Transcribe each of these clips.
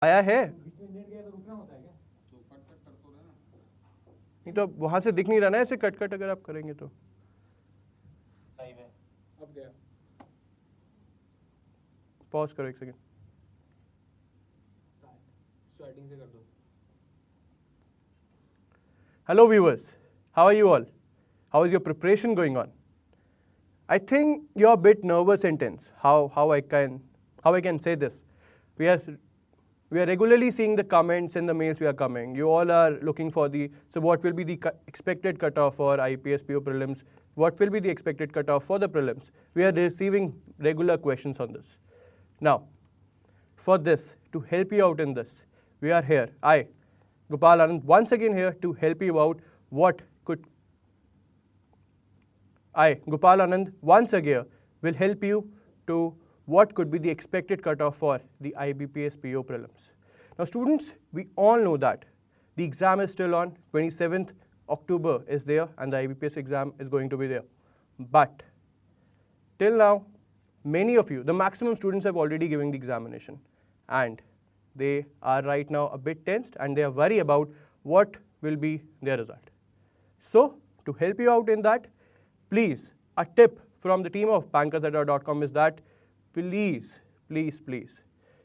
आया है नहीं तो वहां से दिख नहीं रहा ना, ऐसे कट कट अगर आप करेंगे तो। अब गया, पॉज करो एक सेकेंड, स्टार्टिंग से कर दो। Hello viewers, how are you all? How is your preparation going on? I think you're a bit nervous and tense. How I can say this? We are regularly seeing the comments and the mails we are coming. You all are looking for so what will be the expected cutoff for IBPS PO prelims? What will be the expected cutoff for the prelims? We are receiving regular questions on this. Now, for this, to help you out in this, we are here. Gopal Anand, once again here to help you out Gopal Anand, once again will help you to what could be the expected cutoff for the IBPS PO prelims. Now students, we all know that the exam is still on, 27th October is there and the IBPS exam is going to be there. But till now, many of you, the maximum students have already given the examination and they are right now a bit tensed and they are worried about what will be their result. So to help you out in that, please, a tip from the team of bankersadda.com is that please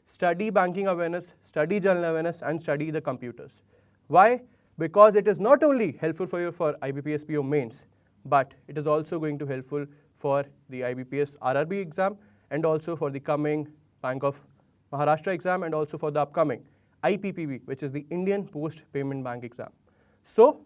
study banking awareness, study general awareness and study the computers. Why? Because it is not only helpful for you for IBPS PO mains, but it is also going to helpful for the IBPS RRB exam and also for the coming Bank of Maharashtra exam and also for the upcoming IPPB, which is the Indian Post Payment Bank exam. So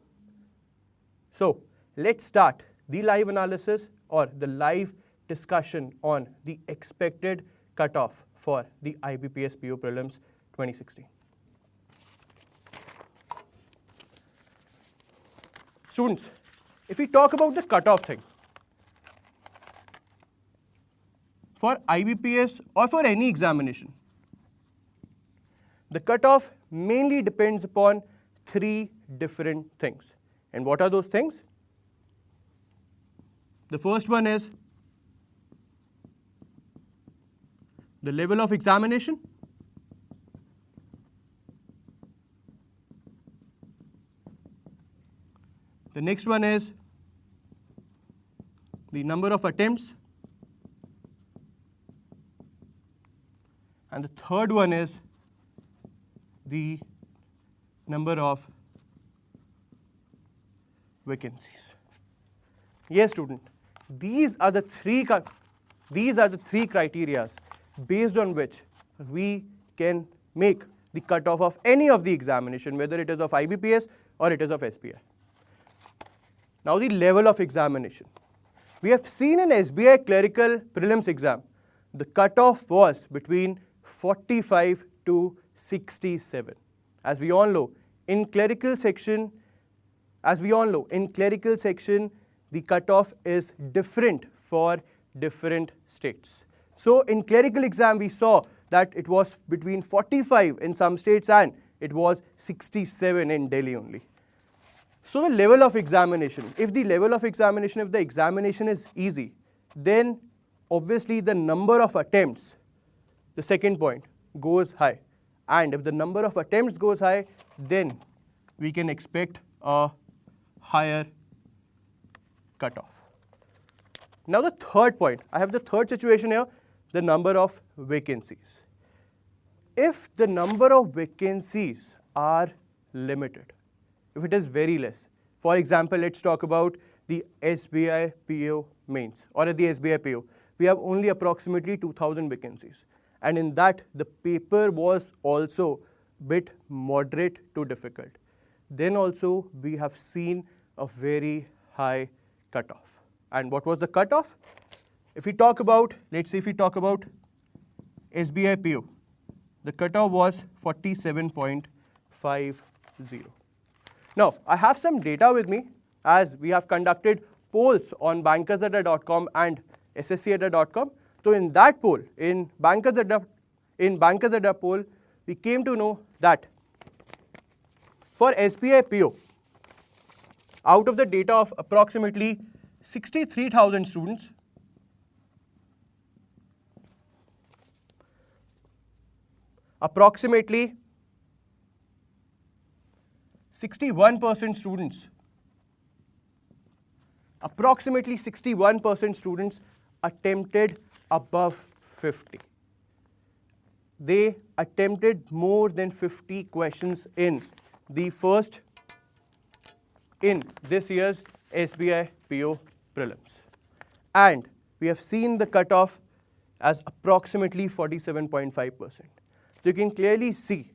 let's start the live analysis or the live discussion on the expected cutoff for the IBPS PO prelims 2016. Students, if we talk about the cutoff thing, for IBPS or for any examination, the cutoff mainly depends upon three different things. And what are those things? The first one is the level of examination. The next one is the number of attempts. And the third one is the number of vacancies. Yes, student, these are the three criteria based on which we can make the cutoff of any of the examination, whether it is of IBPS or it is of SBI. Now the level of examination. We have seen in SBI clerical prelims exam, the cutoff was between 45 to 67. As we all know, in clerical section, the cutoff is different for different states. So in clerical exam, we saw that it was between 45 in some states and it was 67 in Delhi only. So the level of examination, if the examination is easy, then obviously the number of attempts, the second point, goes high. And if the number of attempts goes high, then we can expect a higher cutoff. Now the third point, I have the third situation here, the number of vacancies. If the number of vacancies are limited, if it is very less, for example, let's talk about the SBI PO mains or at the SBI PO, we have only approximately 2,000 vacancies. And in that, the paper was also bit moderate to difficult. Then also, we have seen a very high cutoff. And what was the cutoff? If we talk about, let's say if we talk about SBI PO, the cutoff was 47.50. Now, I have some data with me as we have conducted polls on bankersadda.com and sscadda.com. So in that poll, in Bankersadda poll, we came to know that for SBI PO, out of the data of approximately 63,000 students, approximately 61% students, approximately 61% students attempted above 50. They attempted more than 50 questions in this year's SBI PO prelims. And we have seen the cutoff as approximately 47.5%. So you can clearly see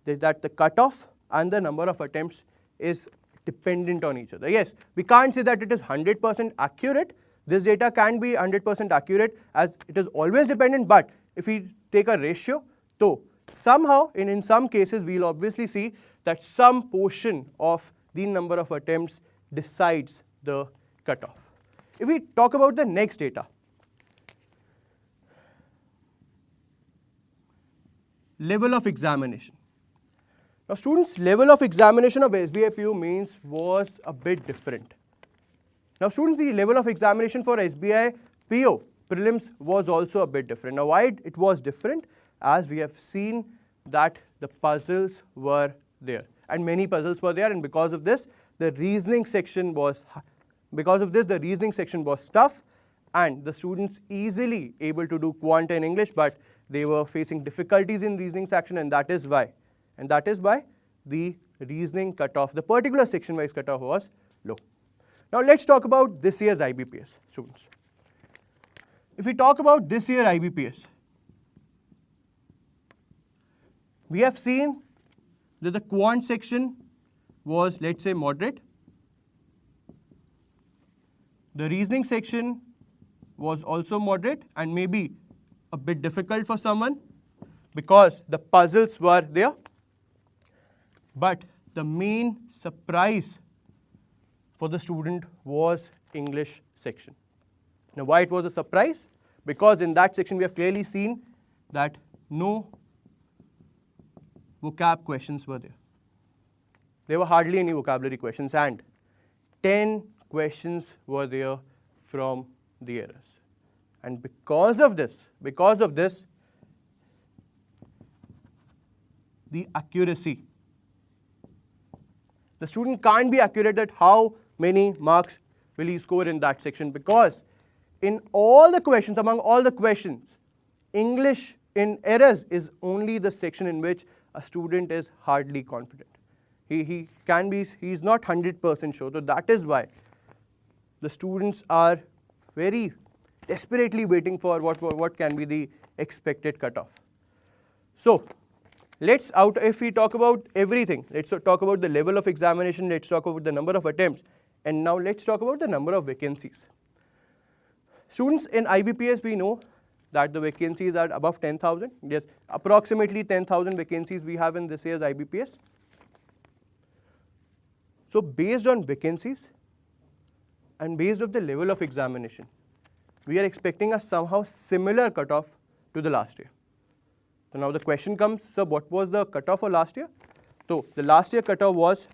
that the cutoff and the number of attempts is dependent on each other. Yes, we can't say that it is 100% accurate. This data can be 100% accurate as it is always dependent, but if we take a ratio, so somehow in some cases we will obviously see that some portion of the number of attempts decides the cutoff. If we talk about the next data, level of examination. Now students, level of examination of SBI PO mains was a bit different. Now students, the level of examination for SBI PO prelims was also a bit different. Now why it was different? As we have seen that the puzzles were there and many puzzles were there, and because of this the reasoning section was tough and the students easily able to do quant and English, but they were facing difficulties in reasoning section, and that is why the reasoning cutoff, the particular section wise cutoff was low. Now let's talk about this year's IBPS, students. If we talk about this year IBPS, we have seen that the quant section was, let's say, moderate. The reasoning section was also moderate and maybe a bit difficult for someone because the puzzles were there. But the main surprise for the student was English section. Now why it was a surprise? Because in that section we have clearly seen that no vocab questions were there. There were hardly any vocabulary questions and 10 questions were there from the errors. And because of this, the accuracy, the student can't be accurate at how many marks will he score in that section, because in all the questions, among all the questions, English in errors is only the section in which a student is hardly confident. He is not 100% sure. So that is why the students are very desperately waiting for what can be the expected cutoff. So if we talk about everything, let's talk about the level of examination, let's talk about the number of attempts, and now let's talk about the number of vacancies. Students, in IBPS we know that the vacancies are above 10,000. Yes, approximately 10,000 vacancies we have in this year's IBPS. So based on vacancies and based on the level of examination, we are expecting a somehow similar cutoff to the last year. So now the question comes, sir, what was the cutoff for last year? So the last year cutoff was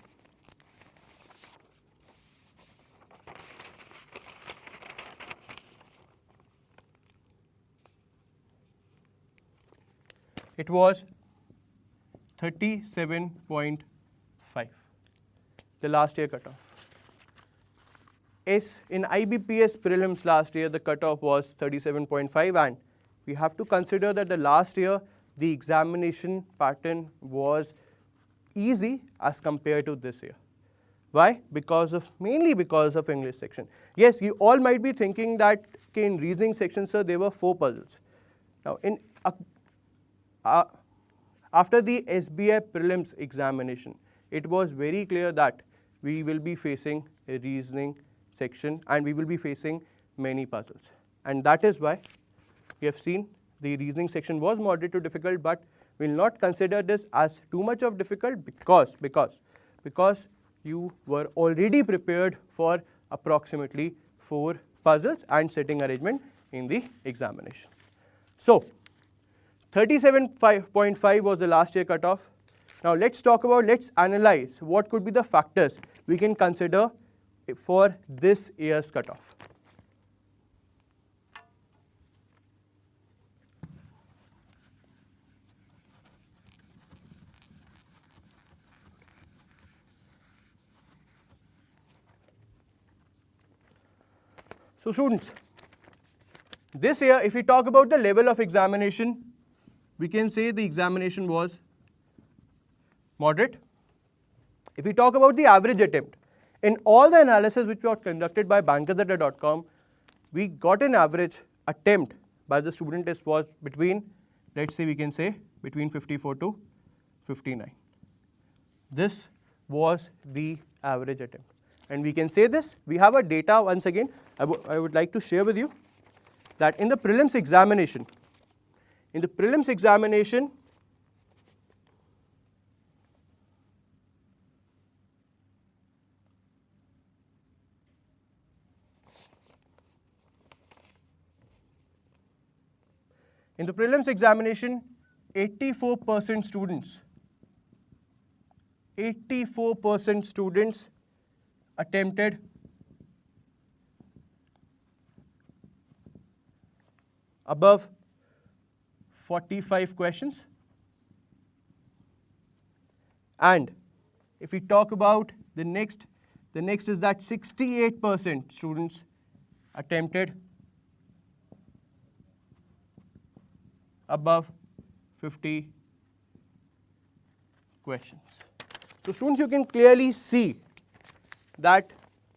it was 37.5, the last year cutoff. In IBPS prelims last year, the cutoff was 37.5, and we have to consider that the last year, the examination pattern was easy as compared to this year. Why? Mainly because of English section. Yes, you all might be thinking that in reasoning section, sir, there were 4 puzzles. Now, after the SBI prelims examination, it was very clear that we will be facing a reasoning section and we will be facing many puzzles. And that is why we have seen the reasoning section was moderate to difficult, but we will not consider this as too much of difficult because you were already prepared for approximately 4 puzzles and setting arrangement in the examination. So 37.5 was the last year cutoff. Now let's analyze what could be the factors we can consider for this year's cutoff. So students, this year if we talk about the level of examination, we can say the examination was moderate. If we talk about the average attempt, in all the analysis which was conducted by bankers.com, we got an average attempt by the student test was between, let's say we can say between 54 to 59. This was the average attempt. And we can say this, we have a data once again, I would like to share with you that in the prelims examination, in the prelims examination, in the prelims examination, 84% students attempted above 45 questions. And if we talk about the next is that 68% students attempted above 50 questions. So students, you can clearly see that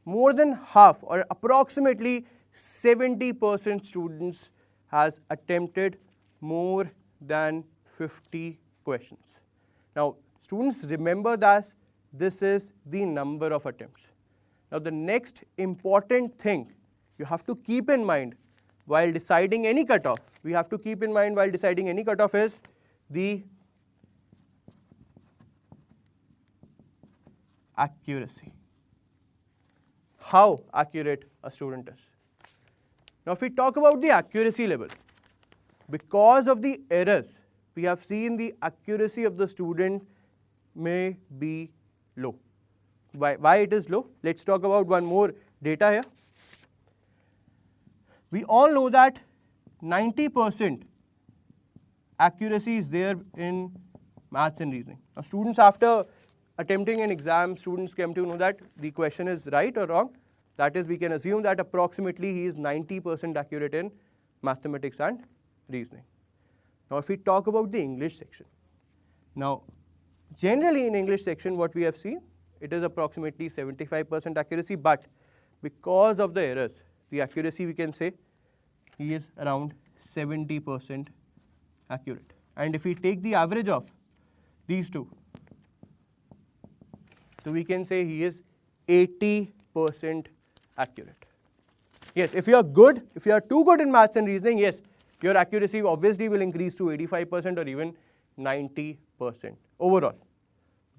more than half or approximately 70% students has attempted more than 50 questions. Now students, remember that this is the number of attempts. Now the next important thing you have to keep in mind while deciding any cutoff, we have to keep in mind while deciding any cutoff is the accuracy. How accurate a student is. Now if we talk about the accuracy level, because of the errors, we have seen the accuracy of the student may be low. Why it is low? Let's talk about one more data here. We all know that 90% accuracy is there in maths and reasoning. Now students, after attempting an exam, students came to know that the question is right or wrong. That is, we can assume that approximately he is 90% accurate in mathematics and reasoning. Now if we talk about the English section, now generally in English section what we have seen, it is approximately 75% accuracy, but because of the errors, the accuracy we can say he is around 70% accurate. And if we take the average of these two, so we can say he is 80% accurate. Yes, if you are good, if you are too good in maths and reasoning, yes, your accuracy obviously will increase to 85% or even 90% overall.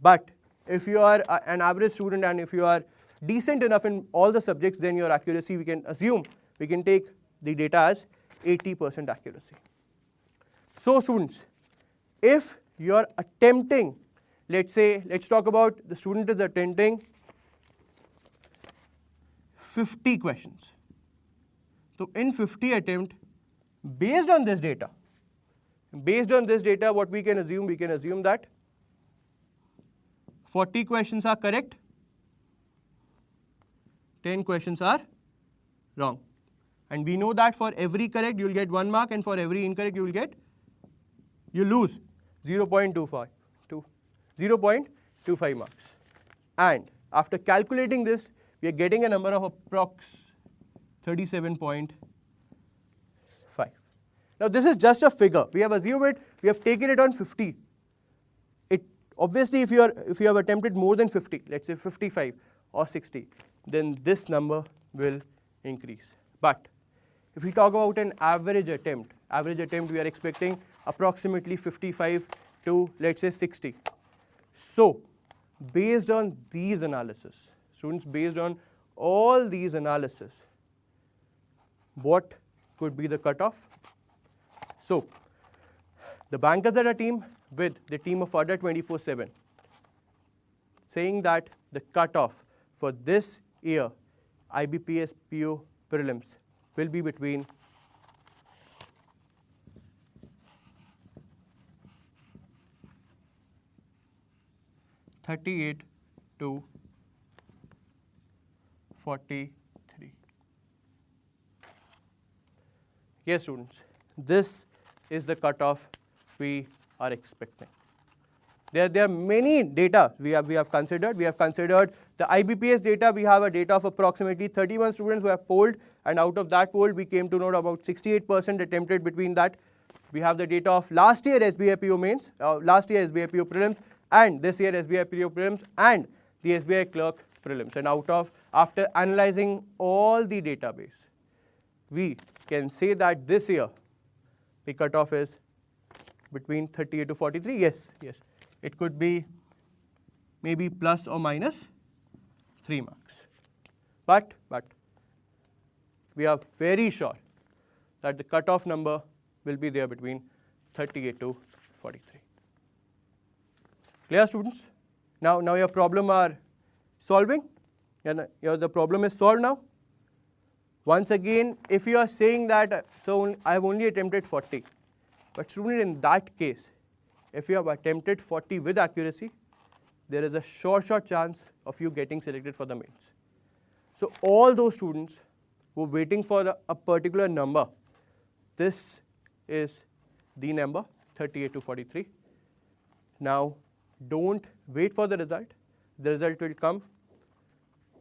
But if you are an average student and if you are decent enough in all the subjects, then your accuracy, we can assume, we can take the data as 80% accuracy. So students, if you are attempting, let's say, let's talk about the student is attempting 50 questions. So in 50 attempt, based on this data, what we can assume that 40 questions are correct, 10 questions are wrong. And we know that for every correct you will get 1 mark, and for every incorrect you lose 0.25 marks. And after calculating this, we are getting a number of approx 37.5. Now this is just a figure. We have assumed it, we have taken it on 50. It obviously if you have attempted more than 50, let's say 55 or 60, then this number will increase. But if we talk about an average attempt we are expecting approximately 55 to let's say 60. So based on these analysis, students, based on all these analysis, what could be the cutoff? So the Bankers Adda team with the team of Adda 24/7 saying that the cutoff for this year IBPS PO prelims will be between 38 to 43. Yes, students, this is the cutoff we are expecting. There are many data we have considered. We have considered the IBPS data. We have a data of approximately 31 students who have polled, and out of that poll, we came to know about 68% attempted between that. We have the data of last year SBI PO mains, last year SBI PO prelims, and this year SBI PO prelims, and the SBI clerk prelims. And after analyzing all the database, we can say that this year the cutoff is between 38 to 43. Yes. It could be maybe plus or minus 3 marks. But we are very sure that the cutoff number will be there between 38 to 43. Clear, students? Now your problem are solving? The problem is solved now? Once again, if you are saying that, so I have only attempted 40. But student, in that case, if you have attempted 40 with accuracy, there is a short chance of you getting selected for the mains. So all those students who are waiting for a particular number, this is the number 38 to 43. Now don't wait for the result. The result will come.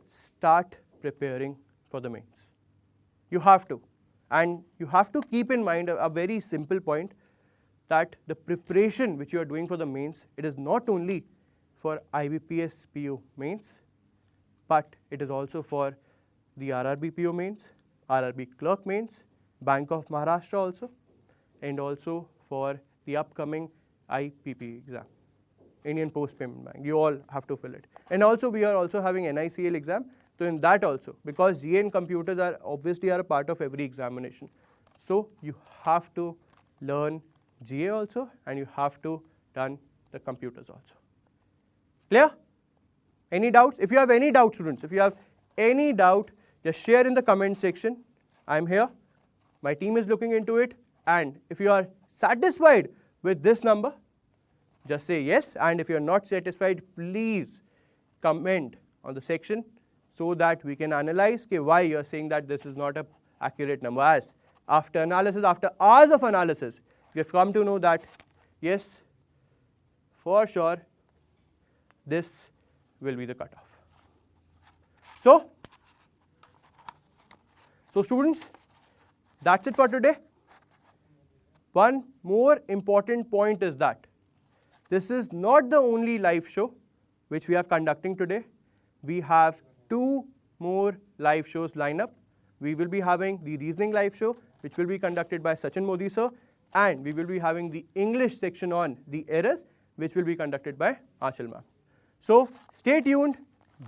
Start preparing for the mains. You have to. And you have to keep in mind a very simple point, that the preparation which you are doing for the mains, it is not only for IBPS PO mains, but it is also for the RRB PO mains, RRB clerk mains, Bank of Maharashtra also, and also for the upcoming IPP exam, Indian Post Payment Bank. You all have to fill it. And also we are also having NICL exam. So in that also, because GA and computers are obviously a part of every examination. So you have to learn GA also, and you have to learn the computers also. Clear? Any doubts? If you have any doubt, students, if you have any doubt, just share in the comment section. I am here. My team is looking into it. And if you are satisfied with this number, just say yes. And if you are not satisfied, please comment on the section so that we can analyze why you are saying that this is not an accurate number. As after analysis, after hours of analysis, we have come to know that yes, for sure, this will be the cutoff. So students, that's it for today. One more important point is that this is not the only live show which we are conducting today. We have 2 more live shows lined up. We will be having the reasoning live show, which will be conducted by Sachin Modi sir, and we will be having the English section on the errors, which will be conducted by Achal ma'am. So stay tuned,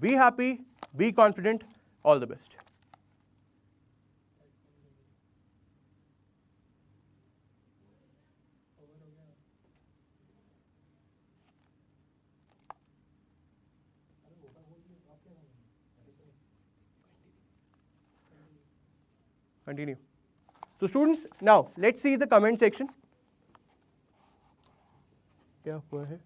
be happy, be confident, all the best. Continue. So students, now let's see the comment section. Yeah, go ahead.